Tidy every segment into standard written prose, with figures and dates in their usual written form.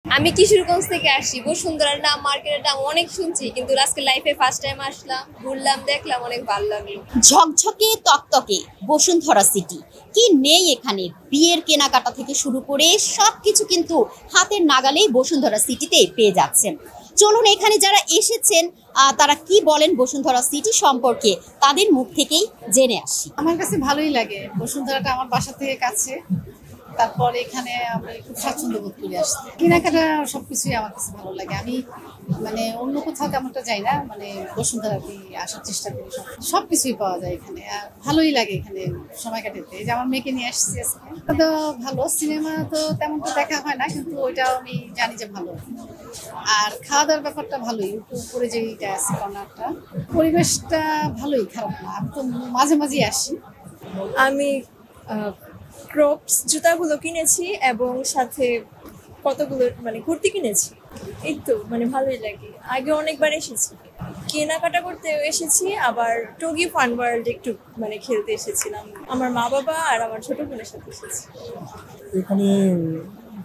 আমি কিশোরগঞ্জ থেকে আসি। বসুন্ধরার নাম, মার্কেটের নাম অনেক শুনছি, কিন্তু আজকে লাইফে ফার্স্ট টাইম আসলাম, ঘুরলাম, দেখলাম, অনেক ভালো লাগলো। ঝকঝকে তকতকে বসুন্ধরা সিটি, কি নেই এখানে? বিয়ের কেনাকাটা থেকে শুরু করে সবকিছু কিন্তু হাতের নাগালেই বসুন্ধরা সিটিতে পেয়ে যাচ্ছেন। চলুন এখানে যারা এসেছেন তারা কি বলেন বসুন্ধরা সিটি সম্পর্কে, তাদের মুখ থেকেই জেনে আসি। আমার কাছে ভালোই লাগে, বসুন্ধরাটা আমার বাসা থেকে কাছে। তারপর এখানে আমি খুব স্বাচ্ছন্দ্য বোধ করে আসছি। কেনাকাটা সবকিছুই আমার কাছে ভালো লাগে। আমি মানে অন্য কোথাও তেমনটা যাই না, মানে বসুন্ধরাতে আসার চেষ্টা করি। সবকিছুই পাওয়া যায় এখানে, আর ভালোই লাগে এখানে সময় কাটাতে। এই যে আমার মেয়েকে নিয়ে আসছি আজকে, তো ভালো। সিনেমা তো তেমনটা দেখা হয় না, কিন্তু ওইটাও আমি জানি যে ভালো। আর খাওয়া দাওয়ার ব্যাপারটা ভালোই, উপরে যেটা আছে কর্নারটা, পরিবেশটা ভালোই, খারাপ না। আমি তো মাঝে মাঝেই আসি। আমি ক্রপস জুতাগুলো কিনেছি এবং সাথে কতগুলো মানে কুর্তি কিনেছি। এই তো মানে ভালোই লাগে। আগে অনেকবার এসেছি, কেনাকাটা করতে এসেছি, আবার টগি ফান ওয়ার্ল্ড একটু মানে খেলতে এসেছিলাম। আমার মা বাবা আর আমার ছোট বোনের সাথে এসেছি। এখানে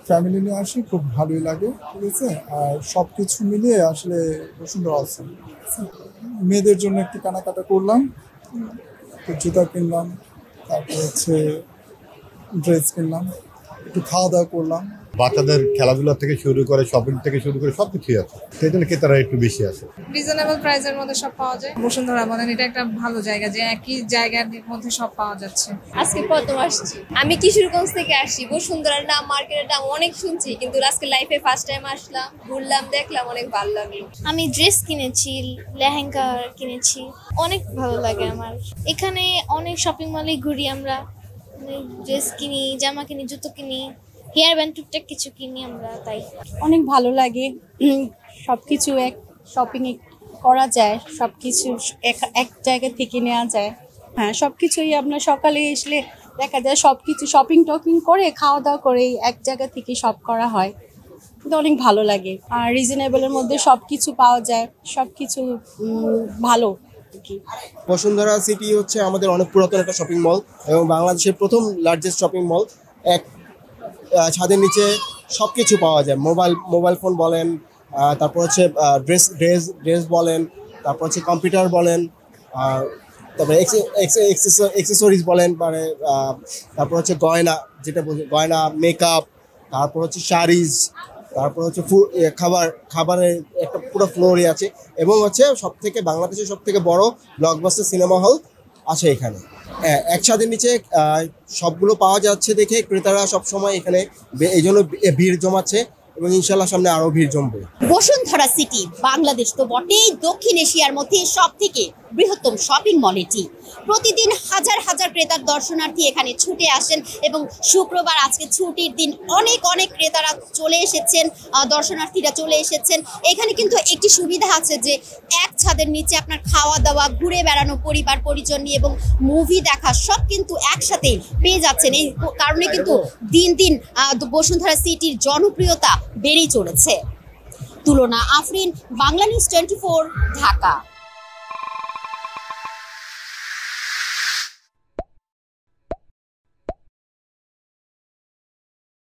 ফ্যামিলি নিয়ে আসি, খুব ভালোই লাগে, ঠিক আছে। আর সব কিছু মিলিয়ে আসলে বসুন্ধরা আছে। মেয়েদের জন্য একটু কেনাকাটা করলাম, একটু জুতা কিনলাম, তারপর ড্রেস কিনলাম, একটু খাওয়া দাওয়া করলাম। বাচ্চাদের খেলাধুলা থেকে শুরু করে শপিং থেকে শুরু করে সব কিছুই আছে, সেই জন্য ক্রেতারা একটু বেশি আছে। রিজনেবল প্রাইসের মধ্যে সব পাওয়া যায়। বসুন্ধরা বলেন, এটা একটা ভালো জায়গা যে একই জায়গার মধ্যে সব পাওয়া যাচ্ছে। আজকে প্রথম আসছি। আমি কিশোরগঞ্জ থেকে আসি। বসুন্ধরার নাম, মার্কেটের নাম অনেক শুনছি, কিন্তু আজকে লাইফে ফার্স্ট টাইম আসলাম, ঘুরলাম, দেখলাম, অনেক ভালো লাগলো। আমি ড্রেস কিনেছি, লেহেঙ্গা কিনেছি, অনেক ভালো লাগে আমার। এখানে অনেক শপিং মলে ঘুরি আমরা, ড্রেস কিনি, জামা কিনি, জুতো কিনি, হেয়ার ব্যান্ড, টুকটাক কিছু কিনি আমরা। তাই অনেক ভালো লাগে, সবকিছু এক শপিং করা যায়, সবকিছু এক জায়গা থেকে নেওয়া যায়। হ্যাঁ, সবকিছুই আপনার সকালে আসলে দেখা যায় সবকিছু শপিং টপিং করে খাওয়া দাওয়া করে এক জায়গা থেকে সব করা হয়, কিন্তু অনেক ভালো লাগে। আর রিজনেবলের মধ্যে সবকিছু পাওয়া যায়, সবকিছু ভালো। বসুন্ধরা সিটি হচ্ছে আমাদের অনেক পুরাতন একটা শপিং মল এবং বাংলাদেশের প্রথম লার্জেস্ট শপিং মল। এক ছাদের নিচে সব কিছু পাওয়া যায়, মোবাইল ফোন বলেন, তারপর হচ্ছে ড্রেস বলেন, তারপর হচ্ছে কম্পিউটার বলেন, তারপরে এক্সেসরিজ বলেন, মানে তারপর হচ্ছে গয়না, যেটা গয়না, মেকআপ, তারপর হচ্ছে শাড়িজ, তারপর হচ্ছে খাবারের একটা পুরো ফ্লোরই আছে। এবং হচ্ছে বাংলাদেশের সব থেকে বড় ব্লকবাস্টার সিনেমা হল আছে এখানে। একসাথে নিচে সবগুলো পাওয়া যাচ্ছে দেখে ক্রেতারা সবসময় এখানে এই জন্য ভিড় জমাচ্ছে এবং ইনশাল্লাহ সামনে আরো ভিড় জমবে। বসুন্ধরা সিটি বাংলাদেশ তো বটেই, দক্ষিণ এশিয়ার মধ্যে সব থেকে বৃহত্তম শপিং মল এটি। প্রতিদিন হাজার হাজার ক্রেতার দর্শনার্থী এখানে ছুটে আসেন এবং শুক্রবার আজকে ছুটির দিন অনেক ক্রেতারা চলে এসেছেন, দর্শনার্থীরা চলে এসেছেন। এখানে কিন্তু একটি সুবিধা আছে যে এক ছাদের নিচে আপনার খাওয়া দাওয়া, ঘুরে বেড়ানো, পরিবার পরিজন নিয়ে এবং মুভি দেখা সব কিন্তু একসাথে পেয়ে যাচ্ছেন। এই কারণে কিন্তু দিন দিন বসুন্ধরা সিটির জনপ্রিয়তা বেড়েই চলেছে। তুলনা আফরিন, বাংলা নিউজ 24, ঢাকা।